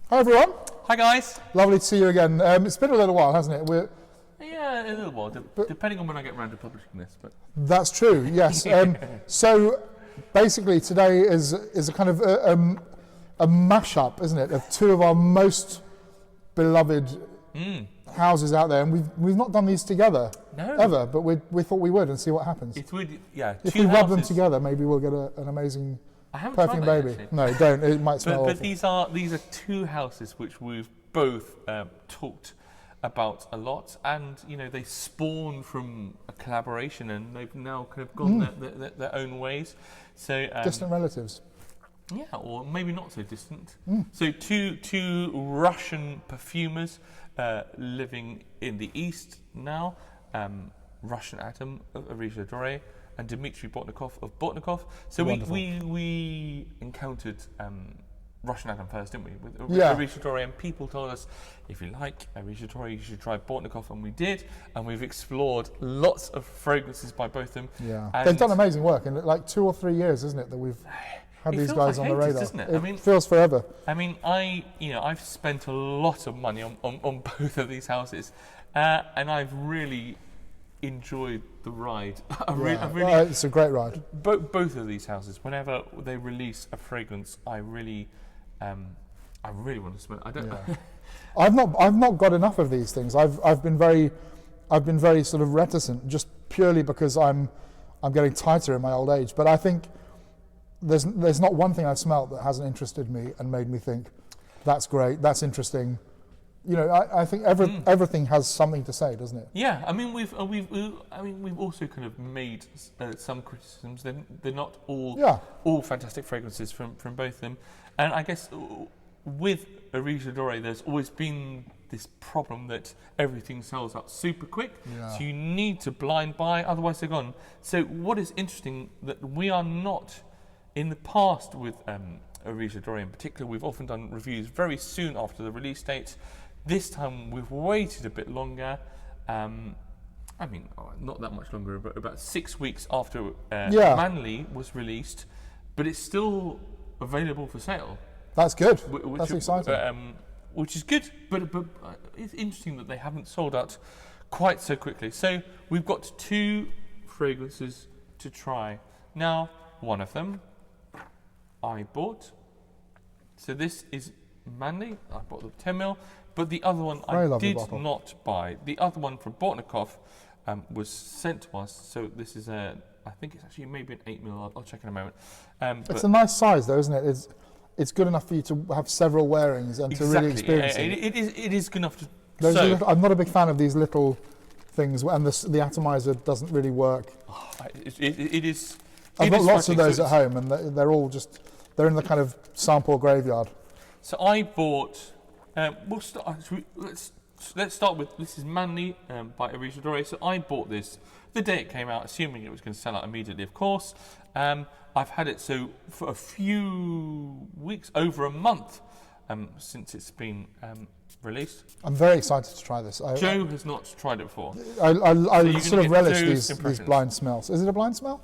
Hi everyone. Hi guys. Lovely to see you again. It's been a little while, hasn't it? Yeah, a little while, depending on when I get around to publishing this. But that's true. Yes. So basically, today is a kind of a mashup, isn't it, of two of our most beloved houses out there, and we've not done these together ever, but we thought we would and see what happens. It would, yeah. If we rub them together, maybe we'll get an amazing. I haven't perfume tried that, baby. actually. No, don't. It might smell But awful. these are two houses which we've both talked about a lot, and they spawn from a collaboration, and they've now kind of gone their own ways. So distant relatives. Yeah, or maybe not so distant. So two Russian perfumers living in the East now. Russian Adam of Areej Le Doré and Dmitry Bortnikoff of Bortnikoff. So we encountered Russian Adam first, didn't we? With Areej Le Doré, and people told us, if you like Areej Le Doré, you should try Bortnikoff, and we did. And we've explored lots of fragrances by both of them. Yeah, they've done amazing work in like 2 or 3 years, isn't it, that we've had these guys like on the radar. Doesn't it? It feels forever. I mean, I've spent a lot of money on both of these houses, and I've really enjoyed the ride. It's a great ride. Both of these houses, whenever they release a fragrance, I really want to smell it. I don't. Yeah. I've not got enough of these things. I've been very sort of reticent, just purely because I'm getting tighter in my old age. But I think there's not one thing I've smelt that hasn't interested me and made me think, that's great, that's interesting. I think everything has something to say, doesn't it? Yeah, I mean we've also kind of made some criticisms. They're not all fantastic fragrances from both of them, and I guess with Areej Le Doré, there's always been this problem that everything sells out super quick, so you need to blind buy, otherwise they're gone. So what is interesting that we are not, in the past with Areej Le Doré in particular, we've often done reviews very soon after the release date. This time we've waited a bit longer. Not that much longer, but about 6 weeks after Manly was released, but it's still available for sale. That's good. That's exciting. Which is good, but it's interesting that they haven't sold out quite so quickly. So we've got 2 fragrances to try. Now, one of them I bought. So this is Manly. I bought the 10ml. But the other one I did not buy. The other one from Bortnikoff was sent to us. So this is I think it's actually maybe an 8ml. I'll check in a moment. It's a nice size though, isn't it? It's good enough for you to have several wearings and to really experience it. It is good enough to. I'm not a big fan of these little things, and the atomizer doesn't really work. It is. I've got lots of those at home, and they're all they're in the kind of sample graveyard. So I bought. Let's start with, this is Manly by Areej Le Doré. So I bought this the day it came out, assuming it was going to sell out immediately, of course. I've had it for a few weeks, over a month, since it's been released. I'm very excited to try this. Joe has not tried it before. I sort of relish these blind smells. Is it a blind smell?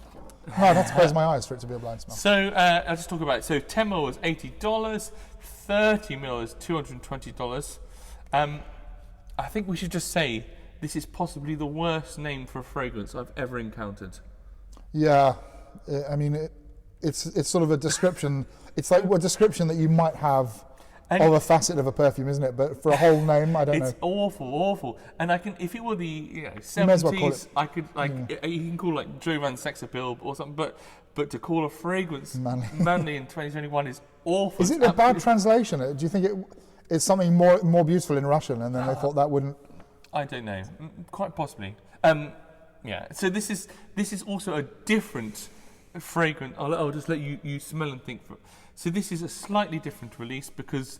No, I'd have to close my eyes for it to be a blind smell. So I'll just talk about it. So 10ml was $80, 30ml is $220. I think we should just say this is possibly the worst name for a fragrance I've ever encountered. Yeah, I mean it's sort of a description. It's like a description that you might have of a facet of a perfume, isn't it? But for a whole name, I don't know. It's awful. And I can, if it were the 70s, I could you can call like Jovan Sex Appeal or something. But to call a fragrance Manly in 2021 is awful. Is it a bad translation? Do you think it's something more beautiful in Russian, and then they thought that wouldn't? I don't know. Quite possibly. So this is also a different fragrance. I'll just let you smell and think. So this is a slightly different release because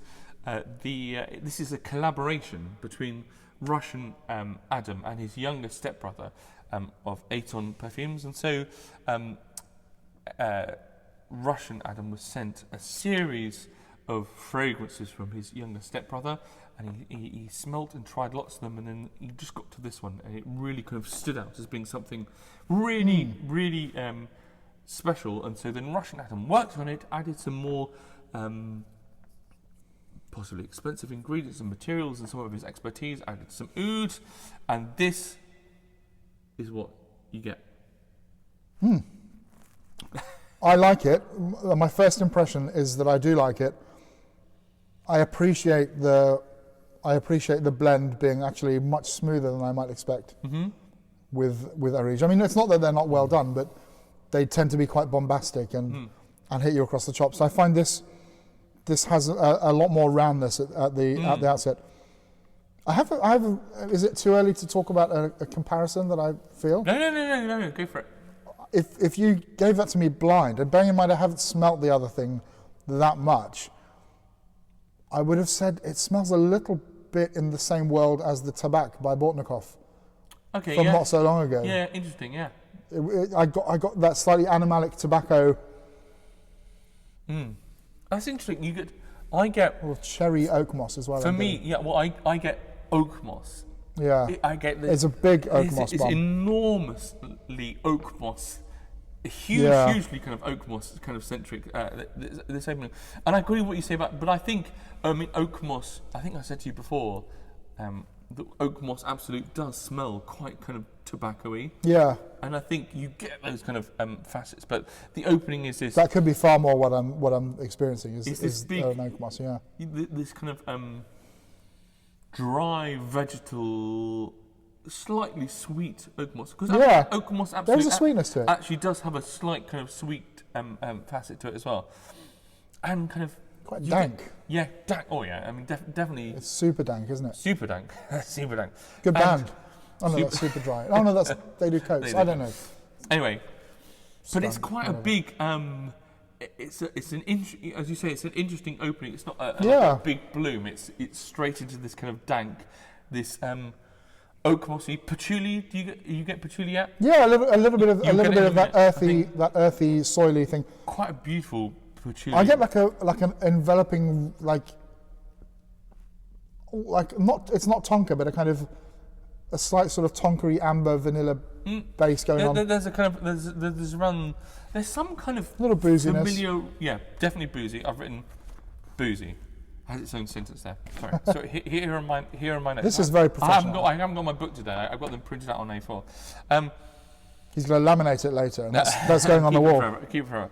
this is a collaboration between Russian Adam and his younger stepbrother of Aton Perfumes, and so Russian Adam was sent a series of fragrances from his younger stepbrother, and he smelt and tried lots of them, and then he just got to this one, and it really kind of stood out as being something really special. And so then Russian Adam worked on it, added some more possibly expensive ingredients and materials and some of his expertise added some oud, and this is what you get. I like it. My first impression is that I do like it. I appreciate the blend being actually much smoother than I might expect with Areej. I mean, it's not that they're not well done, but they tend to be quite bombastic and hit you across the chops. So I find this has a lot more roundness at the outset. Is it too early to talk about a comparison that I feel? No, go for it. If you gave that to me blind, and bearing in mind I haven't smelt the other thing that much, I would have said it smells a little bit in the same world as the Tabak by Bortnikoff. Okay, from not so long ago. Yeah, interesting. Yeah. I got that slightly animalic tobacco. That's interesting. I get cherry oak moss as well. For me, yeah. Well, I get oak moss. Yeah. I get this. It's a big oak moss It's bomb. enormously oak moss. Hugely kind of oak moss kind of centric this opening. And I agree with what you say about, but I think oak moss, I think I said to you before, the oak moss absolute does smell quite kind of tobacco-y. Yeah. And I think you get those kind of facets, but the opening is this. That could be far more what I'm experiencing is this big oak moss, yeah. This kind of dry vegetal, slightly sweet oak moss. Because oak moss absolutely there's a sweetness to it. Actually does have a slight kind of sweet facet to it as well. And kind of quite dank. Dank. Oh yeah, I mean definitely. It's super dank, isn't it? Super dank. Super dank. Good band. Oh no, that's super dry. Oh no, they do cokes. I don't know. Anyway, but it's quite a big. As you say, it's an interesting opening. It's not a big bloom. It's straight into this kind of dank, this oak mossy patchouli. Do you get patchouli yet? Yeah, a little bit of that earthy, soily thing. Quite a beautiful patchouli. I get like an enveloping like not, it's not tonka, but a slight sort of tonkery amber vanilla base going on. There's a kind of there's some kind of little booziness. Familiar, yeah, definitely boozy. I've written boozy. Has its own sentence there. Sorry. So here are my notes. This is very professional. I haven't got my book today. I've got them printed out on A4. He's going to laminate it later, and that's going on the wall. Keep it forever.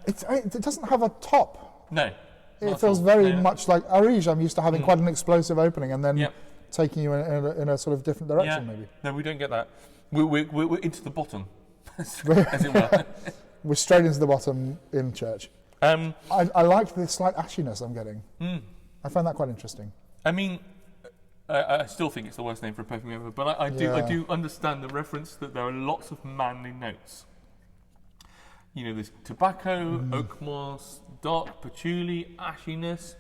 It doesn't have a top. No. It feels very much like Areej. I'm used to having quite an explosive opening and then taking you in a sort of different direction, maybe. No, we don't get that. We're into the bottom, as it were. We're straight into the bottom in church. I like the slight ashiness I'm getting. I find that quite interesting. I mean, I still think it's the worst name for a perfume ever, but I do understand the reference that there are lots of manly notes. You know, there's tobacco, oak moss, dark patchouli, ashiness,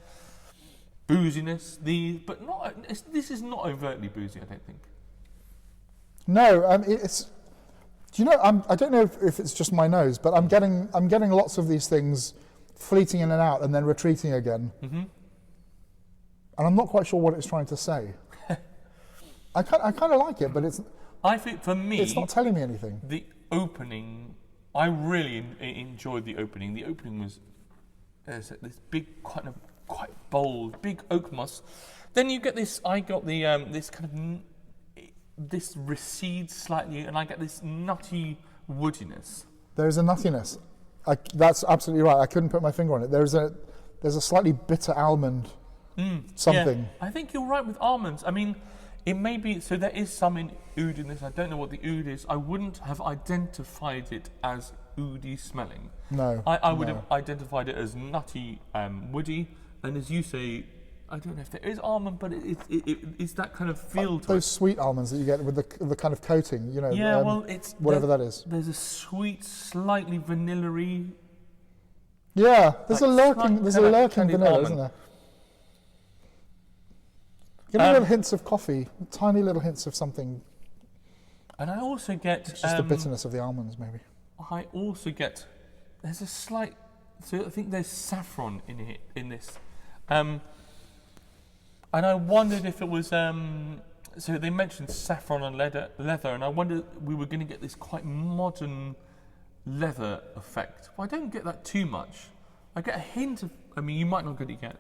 booziness. But not. This is not overtly boozy, I don't think. No, it's. Do you know? I don't know if it's just my nose, but I'm getting lots of these things fleeting in and out and then retreating again. And I'm not quite sure what it's trying to say. I kind of like it, but it's. I think for me, it's not telling me anything. The opening, I really enjoyed the opening. The opening was this big, quite bold, big oak moss. Then you get this. I got the this kind of this recedes slightly, and I get this nutty woodiness. There's a nuttiness. That's absolutely right. I couldn't put my finger on it. There's a slightly bitter almond something. Yeah. I think you're right with almonds. I mean, it may be, so there is some in oud in this. I don't know what the oud is. I wouldn't have identified it as oudy smelling. No. I would have identified it as nutty, woody, and as you say, I don't know if there is almond, but it's that kind of feel to those sweet almonds that you get with the kind of coating, you know. Yeah, well, it's whatever that is. There's a sweet, slightly vanilla-y. Yeah, there's a lurking vanilla, almond. isn't there? Give me little hints of coffee, tiny little hints of something. And I also get just the bitterness of the almonds, maybe. I also get there's a slight. So I think there's saffron in this. And I wondered if it was. So they mentioned saffron and leather, and I wondered we were going to get this quite modern leather effect. Well, I don't get that too much. I get a hint of. I mean, you might not get it yet.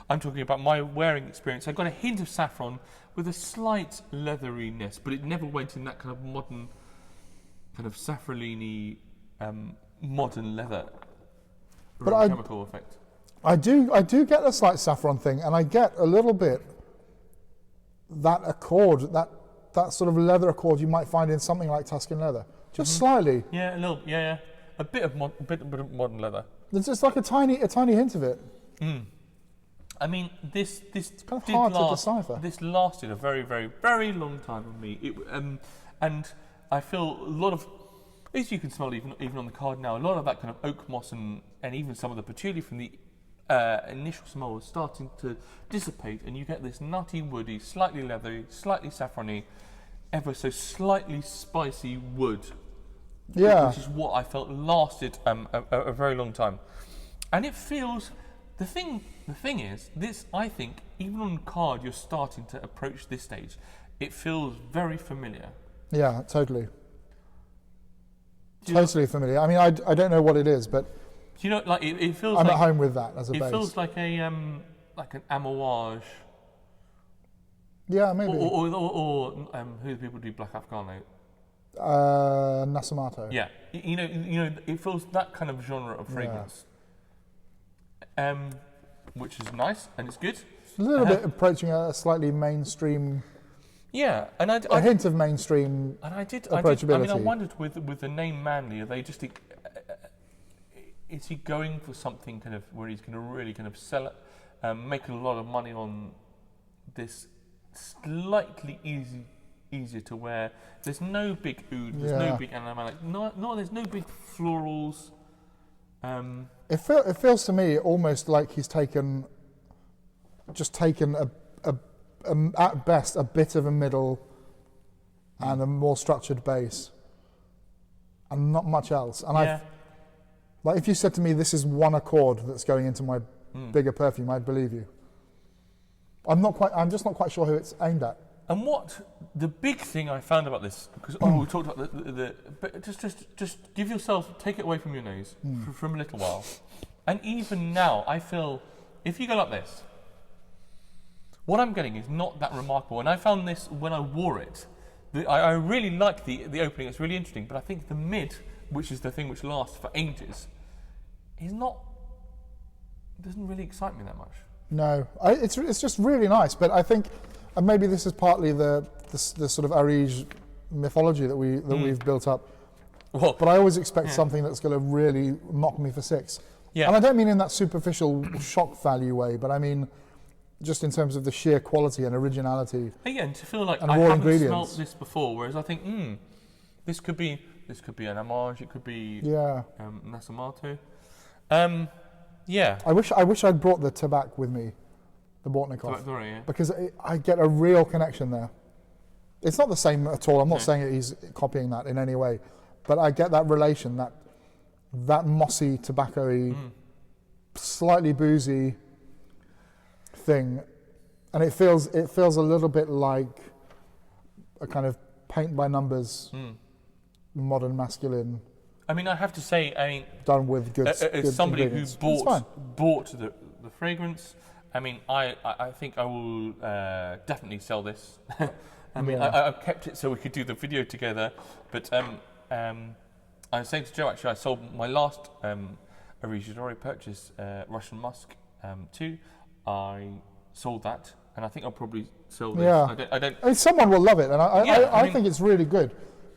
I'm talking about my wearing experience. I got a hint of saffron with a slight leatheriness, but it never went in that kind of modern, kind of saffron-y, modern leather chemical effect. I do get a slight saffron thing, and I get a little bit that accord, that sort of leather accord you might find in something like Tuscan leather, just slightly. Yeah, a little. Yeah, a bit of modern leather. There's just like a tiny hint of it. Mm. I mean, this kind of hard to decipher. This lasted a very, very, very long time on me. And I feel a lot of, as you can smell even on the card now, a lot of that kind of oak moss and even some of the patchouli from the initial smell is starting to dissipate, and you get this nutty, woody, slightly leathery, slightly saffrony, ever so slightly spicy wood. Yeah. Which is what I felt lasted a very long time. And it feels, the thing is, this, I think, even on card, you're starting to approach this stage. It feels very familiar. Yeah, totally. Totally familiar. I mean, I don't know what it is, but do you know, like it feels. I'm like, at home with that as a base. It feels like like an amouage. Yeah, maybe. Or who do people do Black Afghano? Nasamato. Yeah, you know, it feels that kind of genre of fragrance. Yeah. Which is nice and it's good. It's a little bit approaching a slightly mainstream. Yeah, and a hint of mainstream. And approachability. I mean, I wondered with the name Manly, are they just? Is he going for something kind of where he's going to really kind of sell it, make a lot of money on this slightly easier to wear? There's no big oud, there's no big animalic, there's no big florals. It feels to me almost like he's taken at best a bit of a middle and a more structured base, and not much else. And like if you said to me, this is one accord that's going into my bigger perfume, I'd believe you. I'm just not quite sure who it's aimed at. And what the big thing I found about this, because we talked about but just give yourself, take it away from your nose for a little while. And even now, I feel, if you go like this, what I'm getting is not that remarkable. And I found this when I wore it. I really like the opening, it's really interesting, but I think the mid, which is the thing which lasts for ages, doesn't really excite me that much. No, it's just really nice, but I think maybe this is partly the sort of Areej mythology that we've built up. Well, but I always expect something that's going to really knock me for six. Yeah. And I don't mean in that superficial shock value way, but I mean just in terms of the sheer quality and originality. Again, to feel like I haven't smelled this before, whereas I think, this could be an homage, it could be Nasamato. Yeah. I wish I'd brought the Tabac with me, the Bortnikoff, because I get a real connection there. It's not the same at all. I'm not saying that he's copying that in any way, but I get that relation, that mossy, tobacco-y, slightly boozy thing, and it feels a little bit like a kind of paint by numbers, modern masculine. I mean, I have to say, done with good. As somebody who bought the fragrance, I mean, I think I will definitely sell this. I mean, I've kept it so we could do the video together. But I was saying to Joe, actually, I sold my last Areej Le Doré purchase, Russian Musk 2. I sold that, and I think I'll probably sell this. Yeah. I mean, someone will love it, and I think it's really good.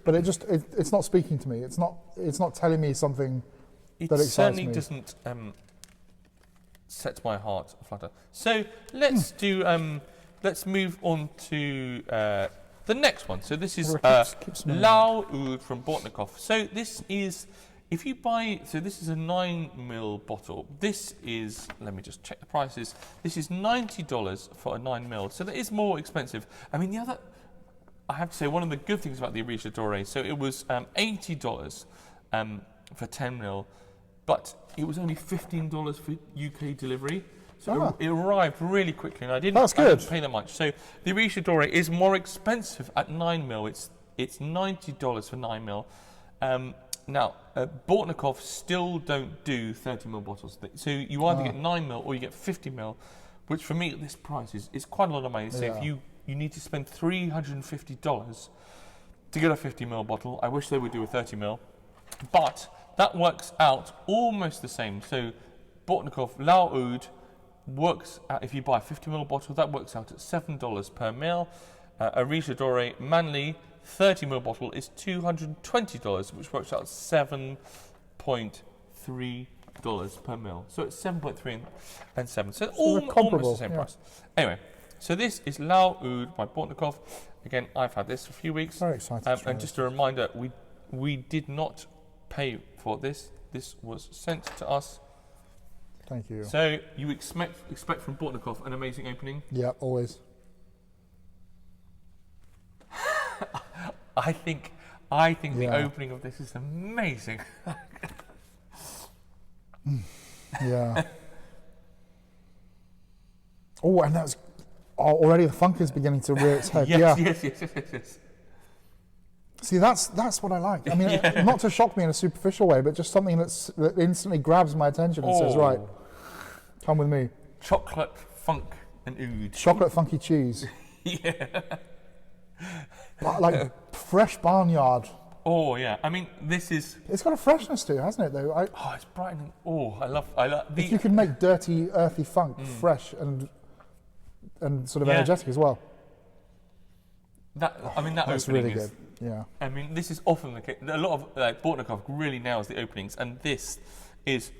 But it's not speaking to me. It's not telling me something that excites me. It certainly doesn't set my heart aflutter. So let's let's move on to the next one. So this is Lao Oud from Bortnikoff. So this is, if you buy, so this is a 9ml bottle. This is, let me just check the prices. This is $90 for a 9ml. So that is more expensive. I mean, I have to say, one of the good things about the Areej Le Doré, so it was $80 for 10ml, but it was only $15 for UK delivery. So it arrived really quickly, and I didn't pay that much. So the Areej Le Doré is more expensive at 9ml. It's $90 for 9ml. now, Bortnikoff still don't do 30ml bottles. So you either get 9ml or you get 50ml, which for me at this price is quite a lot of money. So if you need to spend $350 to get a 50ml bottle, I wish they would do a 30ml, but that works out almost the same. So Bortnikoff Lao Oud works out, if you buy a 50ml bottle, that works out at $7 per ml. Areej Le Doré Manly 30ml bottle is $220, which works out $7.3 per ml. So it's 7.3 and 7. So almost the same price. Anyway, so this is Lao Oud by Bortnikoff. Again, I've had this for a few weeks. Very excited. And just a reminder, we did not pay for this. This was sent to us. Thank you. So you expect from Bortnikoff an amazing opening? Yeah, always. I think the opening of this is amazing. Yeah. Oh, and that's already the funk is beginning to rear its head. Yes. See, that's what I like. I mean, not to shock me in a superficial way, but just something that instantly grabs my attention and says, right, come with me. Chocolate, funk, and oud. Chocolate, funky cheese. Yeah. But like fresh barnyard. Oh yeah, I mean this is. It's got a freshness to it, hasn't it? Though. It's brightening. I love. If you can make dirty, earthy funk fresh and sort of energetic as well. That's opening really is good. Yeah. I mean, this is often the case. A lot of Bortnikoff really nails the openings, and this is.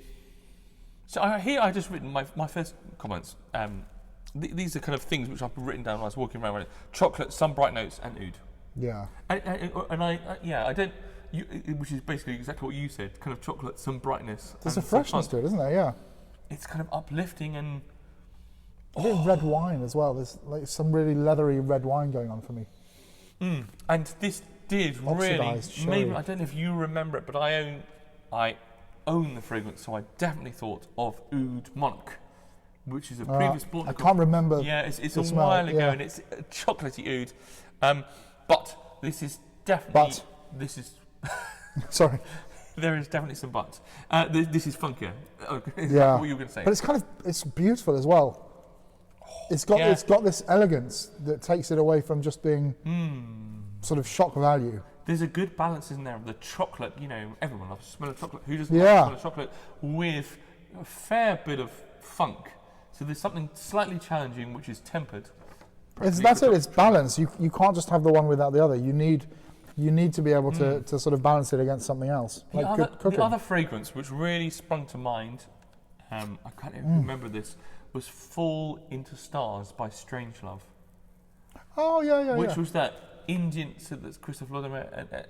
So I just written my first comments. These are kind of things which I've written down when I was walking around. Chocolate, some bright notes, and oud. Yeah. And I don't. Which is basically exactly what you said. Kind of chocolate, some brightness. There's a freshness to it, isn't there? Yeah. It's kind of uplifting and. A bit of red wine as well. There's like some really leathery red wine going on for me. And this did Oxidized really. Maybe I don't know if you remember it, but I own the fragrance, so I definitely thought of Oud Monk, which is a previous Bortnikoff. I can't remember. Yeah, it's a while ago, and it's a chocolatey oud. But this is definitely. This is. Sorry. There is definitely some buts. This is funkier. Is yeah. that what you were going to say? But it's beautiful as well. It's got this elegance that takes it away from just being sort of shock value. There's a good balance in there of the chocolate. You know, everyone loves the smell of chocolate. Who doesn't love the smell of chocolate? With a fair bit of funk. So there's something slightly challenging which is tempered. That's it. It's balance. You can't just have the one without the other. You need to be able to sort of balance it against something else. The other fragrance which really sprung to mind, I can't even remember this, was Fall Into Stars by Strangelove. Oh, yeah. Which was that Indian, so that's Christopher Lodder,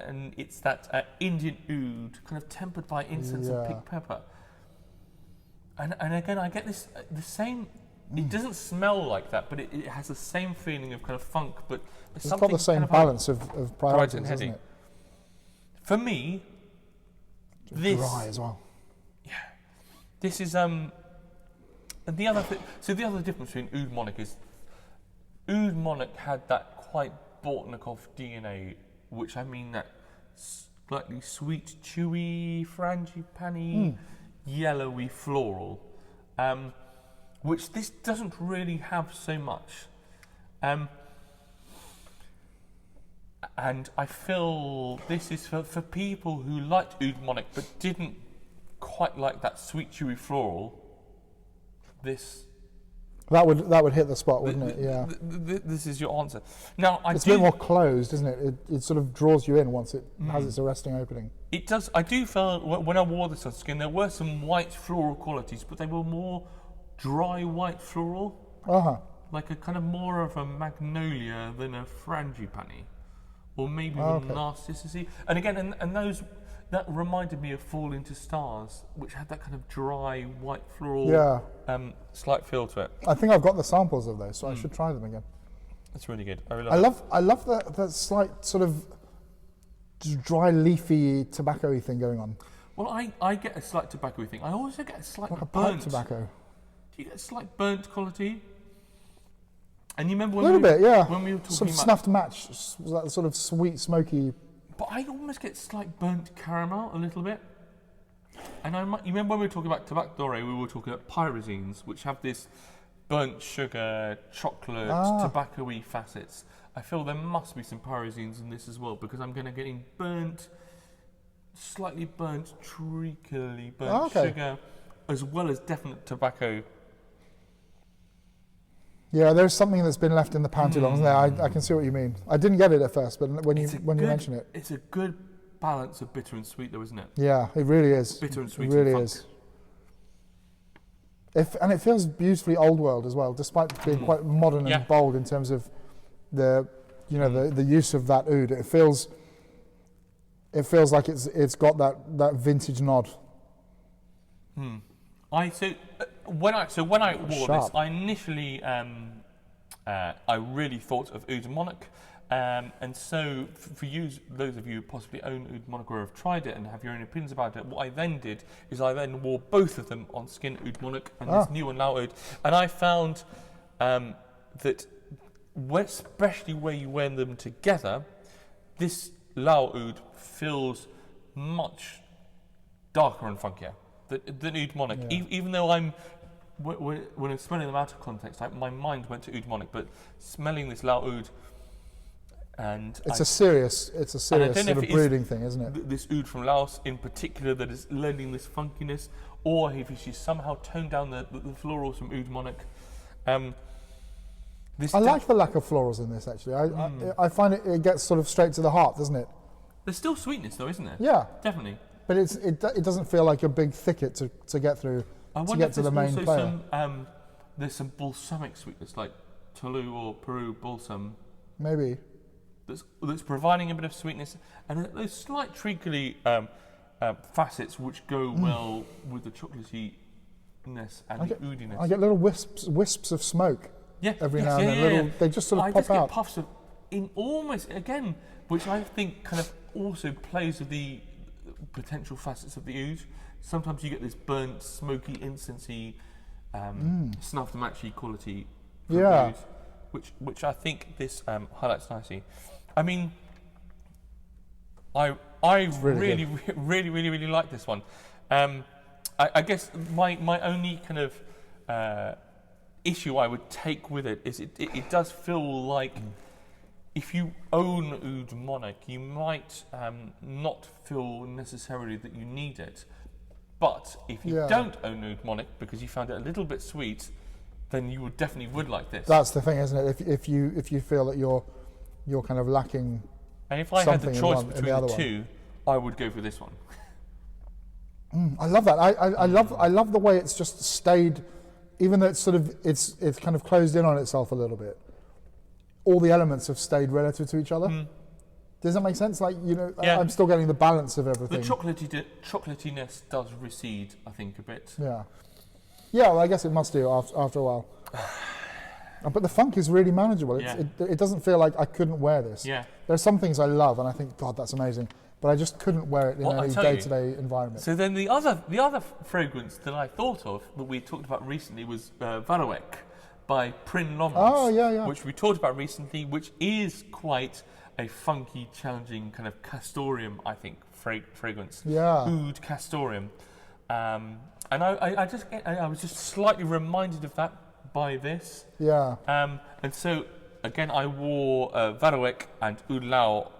and it's that Indian oud, kind of tempered by incense and pink pepper. And again, I get the same. It doesn't smell like that, but it has the same feeling of kind of funk, but it's got the same balance of priorities, hasn't it? For me, this dry as well. Yeah, this is And the other difference between Oud Monarch is Oud Monarch had that quite Bortnikoff DNA, which I mean that slightly sweet, chewy, frangipani, yellowy floral, which this doesn't really have so much. And I feel this is for people who liked Oud Monarch but didn't quite like that sweet, chewy floral. That would hit the spot, wouldn't it? Yeah. This is your answer. Now it's a bit more closed, isn't it? It sort of draws you in once it has its arresting opening. It does. I do feel when I wore this on skin, there were some white floral qualities, but they were more dry white floral. Like a kind of more of a magnolia than a frangipani, or maybe even narcissus-y. And again, and those. That reminded me of Fall Into Stars, which had that kind of dry, white floral, slight feel to it. I think I've got the samples of those, so I should try them again. That's really good. I love that slight sort of dry, leafy, tobacco-y thing going on. Well, I get a slight tobacco-y thing. I also get a slight like a burnt tobacco. Do you get a slight burnt quality? And you remember when we were talking about snuffed match, that sort of sweet, smoky. but I almost get slight burnt caramel a little bit. And you remember when we were talking about Tobacco Doré, we were talking about pyrazines, which have this burnt sugar, chocolate, tobacco-y facets. I feel there must be some pyrazines in this as well, because I'm going to getting burnt, slightly burnt, treacly burnt sugar, as well as definite tobacco. Yeah, there's something that's been left in the pan too long, isn't there? I can see what you mean. I didn't get it at first, but when you mention it, it's a good balance of bitter and sweet, though, isn't it? Yeah, it really is. Bitter and sweet. It really is. And it feels beautifully old world as well, despite being quite modern and bold in terms of the use of that oud. It feels like it's got that vintage nod. When I wore this, I initially I really thought of Oud Monarch, and so for those of you who possibly own Oud Monarch or have tried it and have your own opinions about it, what I then did is I then wore both of them on skin, Oud Monarch and this new one, Lao Oud, and I found that especially where you wear them together, this Lao Oud feels much darker and funkier than Oud Monarch. Even though when I'm smelling them out of context, my mind went to Oud Monarch, but smelling this Lao Oud, and it's a serious sort of breeding thing, isn't it? This Oud from Laos in particular that is lending this funkiness, or if she's somehow toned down the florals from Oud Monarch. I like the lack of florals in this, actually. I find it gets sort of straight to the heart, doesn't it? There's still sweetness, though, isn't there? Yeah, definitely. But it doesn't feel like a big thicket to get through to get to the main player. There's some balsamic sweetness, like Toulouse or Peru balsam. Maybe. That's providing a bit of sweetness, and those slight treacly facets which go well with the chocolatiness and the oudiness. I get little wisps of smoke. Every now and then. They just sort of pop out. Get puffs of, in almost again, which I think kind of also plays with the potential facets of the oud. Sometimes you get this burnt, smoky, incensey, snuff matchy quality from the oud, which I think this highlights nicely. I mean, I really like this one. I guess my only kind of issue I would take with it is it does feel like if you own Oud Monarch, you might not feel necessarily that you need it. But if you don't own Oud Monarch because you found it a little bit sweet, then you definitely would like this. That's the thing, isn't it? If you feel that you're kind of lacking. And if I had the choice between the two, I would go for this one. I love that. I love the way it's just stayed. Even though it's kind of closed in on itself a little bit, all the elements have stayed relative to each other. Does that make sense? Like, I'm still getting the balance of everything. The chocolatiness does recede, I think, a bit. Yeah, well, I guess it must do after a while. But the funk is really manageable. It doesn't feel like I couldn't wear this. Yeah. There are some things I love, and I think, God, that's amazing. But I just couldn't wear it in any day-to-day environment. So then the other fragrance that I thought of that we talked about recently was Varoek by Prin Lomans, which we talked about recently, which is quite a funky, challenging kind of castoreum, I think, fragrance. Yeah. Oud castoreum. And I was just slightly reminded of that by this. Yeah. And so, again, I wore Varoek and Oud Lao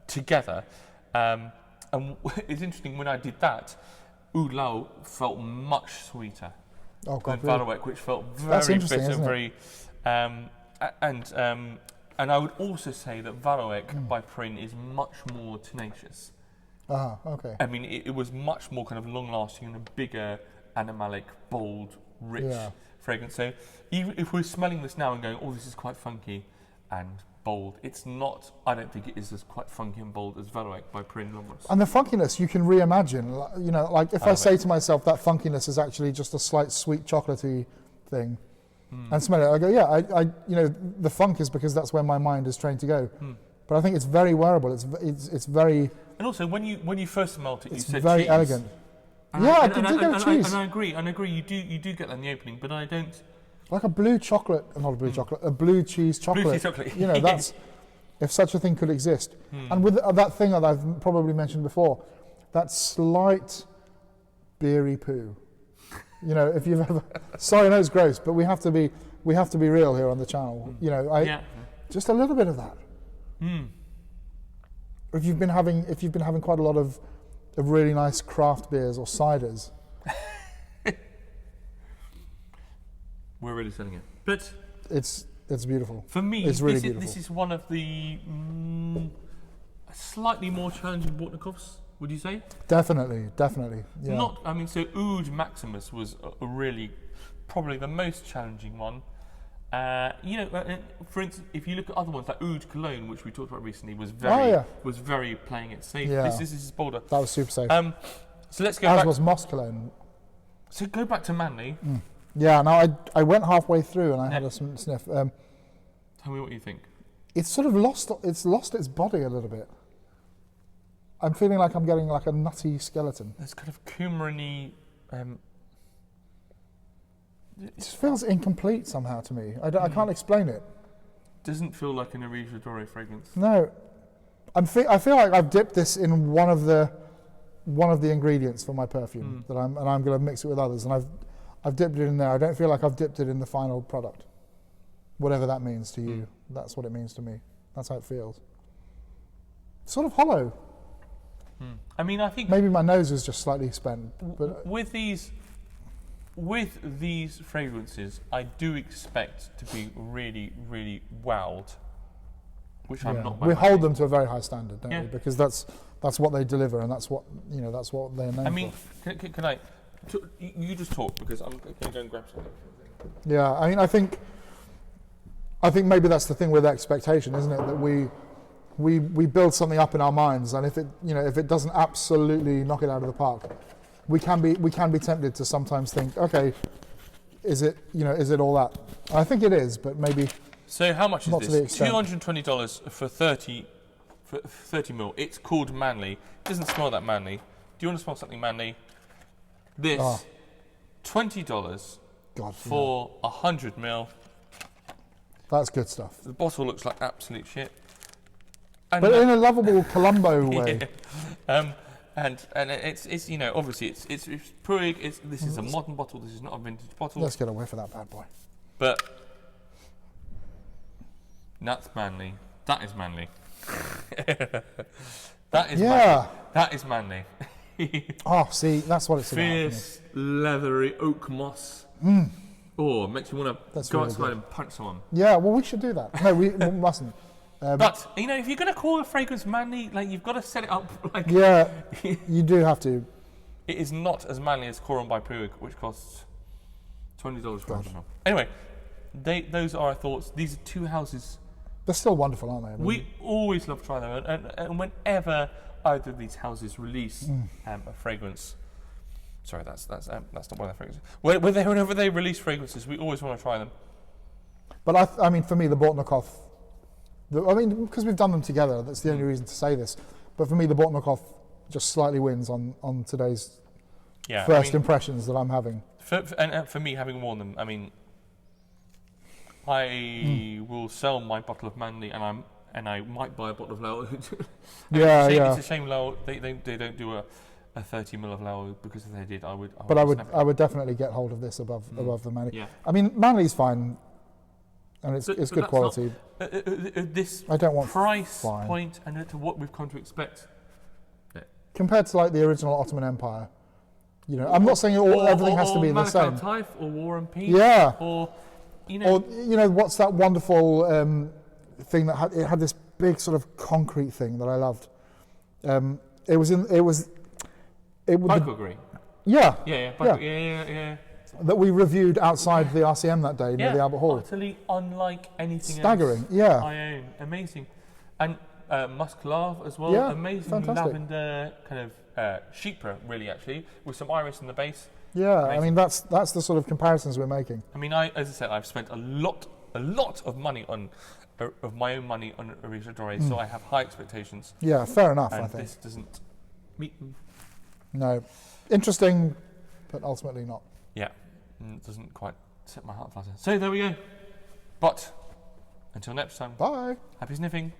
together. And it's interesting, when I did that, Oud Lao felt much sweeter than Varoek, which felt very bitter, very... And I would also say that Varoek by Prin is much more tenacious. Okay. I mean, it was much more kind of long-lasting and a bigger, animalic, bold, rich fragrance. So even if we're smelling this now and going, oh, this is quite funky and bold, it's not, I don't think it is as quite funky and bold as Varoek by Prin Lomans. And the funkiness you can reimagine. Like if I say to myself that funkiness is actually just a slight sweet chocolatey thing, and smell it, I go, the funk is because that's where my mind is trained to go. But I think it's very wearable. It's very. And also, when you first smelt it, you said very cheese. elegant. I did get cheese. And I agree. You do get that in the opening, but I don't. Like a blue chocolate, not a blue chocolate, a blue cheese chocolate. Blue cheese chocolate. That's if such a thing could exist. And with that thing that I've probably mentioned before, that slight beery poo. You know, if you've ever, sorry, I know it's gross, but we have to be real here on the channel. You know, just a little bit of that. If you've been having quite a lot of really nice craft beers or ciders, we're really selling it. But it's beautiful. For me, it's really beautiful. This is one of the slightly more challenging Bortnikoffs. Would you say? Definitely. Yeah. I mean, so Oud Maximus was really probably the most challenging one. You know, for instance, if you look at other ones like Oud Cologne, which we talked about recently, was very playing it safe. Yeah. This is bolder. That was super safe. So let's go back. As was Moss Cologne. So go back to Manly. Yeah. Now I went halfway through and I had a sniff. Tell me what you think. It's sort of lost its body a little bit. I'm feeling like I'm getting like a nutty skeleton. There's kind of coumarin-y. It just feels incomplete somehow to me. I can't explain it. Doesn't feel like an Areej Le Doré fragrance. No, I feel like I've dipped this in one of the ingredients for my perfume that I'm going to mix it with others, and I've dipped it in there. I don't feel like I've dipped it in the final product, whatever that means to you. That's what it means to me. That's how it feels. Sort of hollow. I mean, I think maybe my nose is just slightly spent. But with these fragrances, I do expect to be really, really wowed, which I'm not. We hold them to a very high standard, don't we? Because that's what they deliver, and that's what they're known for. I mean, for. can I? You just talk because I'm going to go and grab something. Yeah, I mean, I think maybe that's the thing with expectation, isn't it? That we build something up in our minds, and if it doesn't absolutely knock it out of the park, we can be tempted to sometimes think, okay, is it all that? I think it is, but maybe. So how much is this? $220 for 30 ml. It's called Manly. It doesn't smell that manly. Do you want to smell something manly? This $20 for 100 ml. That's good stuff. The bottle looks like absolute shit. And but in a lovable Colombo way. And it's obviously it's Puig. This is a modern bottle. This is not a vintage bottle. Let's get away from that bad boy. But that's manly. That is manly. That is manly. That is manly. Oh, see, that's what it's about. Fierce, leathery oak moss. Oh, makes you want to go outside and punch someone. Yeah, well, we should do that. No, we mustn't. But if you're going to call a fragrance manly, like you've got to set it up. Like yeah, you do have to. It is not as manly as Coron by Puig, which costs $20 for 100 ml. Anyway, those are our thoughts. These are two houses. They're still wonderful, aren't they? I mean, we always love trying them, and whenever either of these houses release a fragrance. Sorry, that's not one of their fragrances. Whenever they release fragrances, we always want to try them. But I mean, for me, the Bortnikoff. Because we've done them together, that's the only reason to say this. But for me, the Bortnikoff just slightly wins on today's first impressions that I'm having. For me, having worn them, I mean, I will sell my bottle of Manly, and I might buy a bottle of Lao Oud. It's a shame Lao they don't do a 30 ml of Lao Oud, because if they did, I would. I would definitely get hold of this above the Manly. Yeah. I mean, Manly's fine. And it's good quality. This I don't want price point and to what we've come to expect. Compared to like the original Ottoman Empire, I'm not saying everything has to be the same. Taif or War and Peace. Yeah. Or what's that wonderful thing that it had this big sort of concrete thing that I loved. It was. Green. Yeah. Yeah. That we reviewed outside the RCM that day near the Albert Hall. Utterly unlike anything Staggering, else I own. Amazing. And Musk Lave as well. Yeah, amazing fantastic. Lavender kind of chypre, really, actually, with some iris in the base. Yeah, amazing. I mean, that's the sort of comparisons we're making. I mean, as I said, I've spent a lot of money of my own money on Areej Le Doré, so I have high expectations. Yeah, fair enough, and I think. This doesn't meet them. No. Interesting, but ultimately not. Yeah, it doesn't quite set my heart flutter. So there we go. But until next time. Bye. Happy sniffing.